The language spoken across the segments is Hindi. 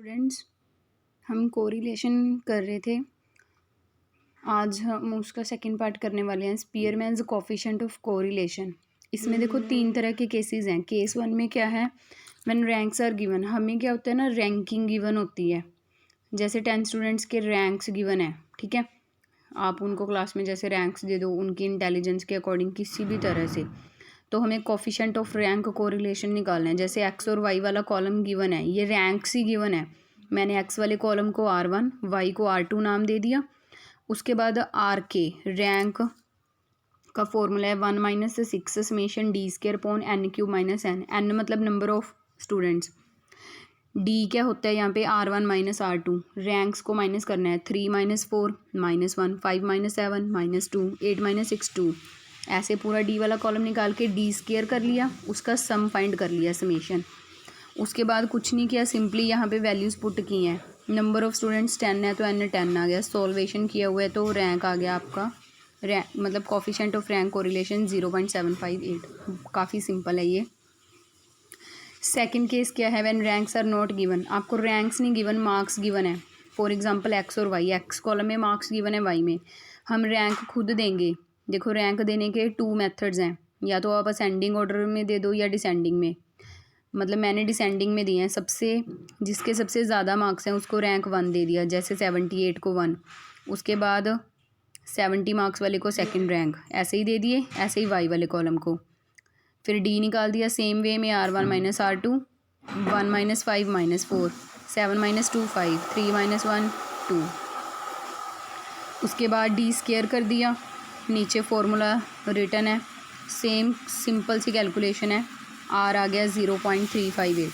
स्टूडेंट्स, हम कोरिलेशन कर रहे थे। आज हम उसका सेकंड पार्ट करने वाले हैं, स्पीयरमैन्स कोफिशिएंट ऑफ कोरिलेशन। इसमें देखो 3 तरह के केसेस हैं। केस 1 में क्या है, व्हेन रैंक्स आर गिवन, हमें क्या होता है ना, रैंकिंग गिवन होती है। जैसे 10 स्टूडेंट्स के रैंक्स गिवन है, ठीक है। आप उनको क्लास में जैसे रैंक्स दे दो उनकी इंटेलिजेंस के अकॉर्डिंग किसी भी तरह से, तो हमें कोफिशिएंट ऑफ रैंक कोरिलेशन निकालना है। जैसे एक्स और वाई वाला कॉलम गिवन है, ये रैंक्स ही गिवन है। मैंने एक्स वाले कॉलम को R1, वाई को R2 नाम दे दिया। उसके बाद RK रैंक का फॉर्मूला है 1 - 6 summation D² upon N³ - N। N मतलब नंबर ऑफ स्टूडेंट्स। D क्या होता है यहाँ पे, R1 - R2। रैंक्स को माइनस करना है, 3 - 4 -1, 5 - 7 -2, 8 - 6 2। ऐसे पूरा D वाला कॉलम निकाल के D² कर लिया, उसका सम फाइंड कर लिया, समेशन। उसके बाद कुछ नहीं किया, सिंपली यहाँ पे वैल्यूज़ पुट की हैं। नंबर ऑफ स्टूडेंट्स 10 है तो N 10 आ गया। सॉल्वेशन किया हुआ है तो रैंक आ गया आपका, रैंक मतलब कोफिशिएंट ऑफ रैंक कोरिलेशन 0.758। काफ़ी सिंपल है ये। सेकंड केस क्या है, when ranks are not given. आपको रैंक्स नहीं गिवन, मार्क्स गिवन है। फॉर एग्जांपल एक्स और वाई, एक्स कॉलम में मार्क्स गिवन है, वाई में हम रैंक खुद देंगे। देखो रैंक देने के 2 मेथड्स हैं, या तो आप असेंडिंग ऑर्डर में दे दो या डिसेंडिंग में। मतलब मैंने डिसेंडिंग में दिए हैं, जिसके सबसे ज़्यादा मार्क्स हैं उसको रैंक 1 दे दिया। जैसे 78 को 1, उसके बाद 70 मार्क्स वाले को सेकंड रैंक, ऐसे ही दे दिए। ऐसे ही वाई वाले कॉलम को फिर D निकाल दिया। सेम वे में R1 - R2, 1 - 5 - 4, 7 - 2 5, 3 - 1 2। उसके बाद D² कर दिया, नीचे फॉर्मूला रिटन है। सेम सिंपल सी कैलकुलेशन है, R आ गया 0.358।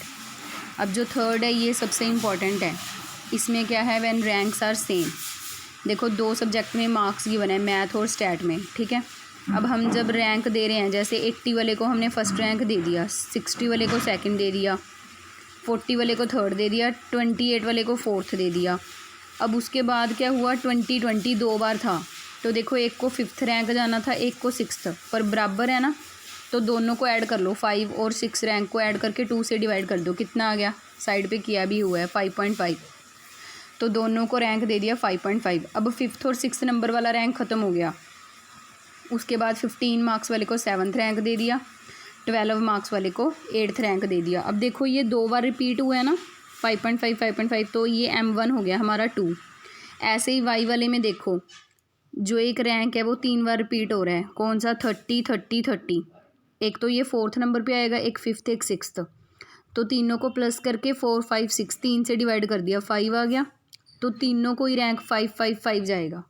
अब जो थर्ड है ये सबसे इम्पॉर्टेंट है। इसमें क्या है, व्हेन रैंक्स आर सेम। देखो 2 सब्जेक्ट में मार्क्स गिवन है, मैथ और स्टैट में, ठीक है। अब हम जब रैंक दे रहे हैं, जैसे 80 वाले को हमने फर्स्ट रैंक दे दिया, 60 वाले को सेकंड दे दिया, 40 वाले को थर्ड दे दिया, 28 वाले को फोर्थ दे दिया। अब उसके बाद क्या हुआ, 20 2 बार था, तो देखो एक को 5th रैंक जाना था, एक को 6th, पर बराबर है ना, तो दोनों को ऐड कर लो। 5 और 6 रैंक को ऐड करके 2 से डिवाइड कर दो, कितना आ गया, साइड पे किया भी हुआ है, 5.5। तो दोनों को रैंक दे दिया 5.5। अब 5th और 6th नंबर वाला रैंक ख़त्म हो गया। उसके बाद 15 मार्क्स वाले को 7th रैंक दे दिया, 12 मार्क्स वाले को 8th रैंक दे दिया। अब देखो ये 2 बार रिपीट हुआ है ना, 5.5 5.5, तो ये M1 हो गया हमारा 2। ऐसे ही वाई वाले में देखो, जो एक रैंक है वो 3 बार रिपीट हो रहा है। कौन सा, 30 30 30। एक तो ये 4th नंबर पे आएगा, एक 5th एक 6th, तो तीनों को प्लस करके 4 5 6, 3 से डिवाइड कर दिया, 5 आ गया। तो तीनों को ही रैंक 5 5 5 जाएगा।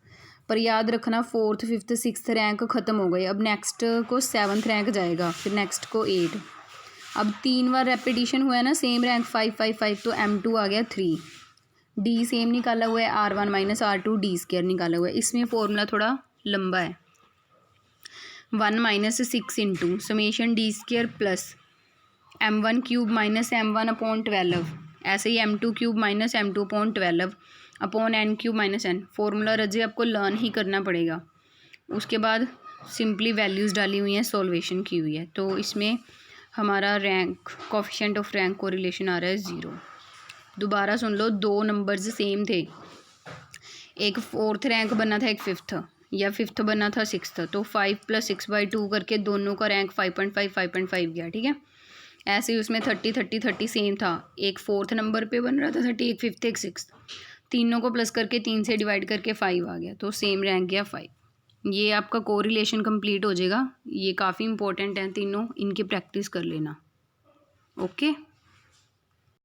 पर याद रखना 4th 5th 6th रैंक ख़त्म हो गए। अब नेक्स्ट को 7th रैंक जाएगा, फिर नेक्स्ट को 8। अब 3 बार रेपिटिशन हुआ है ना, सेम रैंक 5 5 5, तो M2 आ गया 3। D सेम निकाला हुआ है, R1 - R2 D² निकाला हुआ है। इसमें फॉर्मूला थोड़ा लंबा है। 1 - 6 into summation D² plus M1³ - M1 upon 12। ऐसे ही M2³ - M2 upon 12 upon N³ - N। Formula रजे आपको लर्न ही करना पड़ेगा। उसके बाद सिंपली वैल्यूज़ डाली हुई हैं, सॉल्वेशन की हुई है। तो इसमें हमारा rank coefficient of rank correlation आ रहा है 0। दोबारा सुन लो, 2 नंबर्स सेम थे, एक 4th रैंक बनना था, एक 5th, या 5th बनना था 6th, तो 5 + 6/2 करके दोनों का रैंक 5.5 5.5 गया, ठीक है। ऐसे ही उसमें 30 30 30 सेम था, एक 4th नंबर पे बन रहा था 30, एक 5th एक 6th, तीनों को प्लस करके 3 से डिवाइड करके 5 आ गया, तो सेम रैंक गया 5। ये आपका कोरिलेशन कंप्लीट हो जाएगा। ये काफ़ी इंपॉर्टेंट है तीनों, इनकी प्रैक्टिस कर लेना। ओके।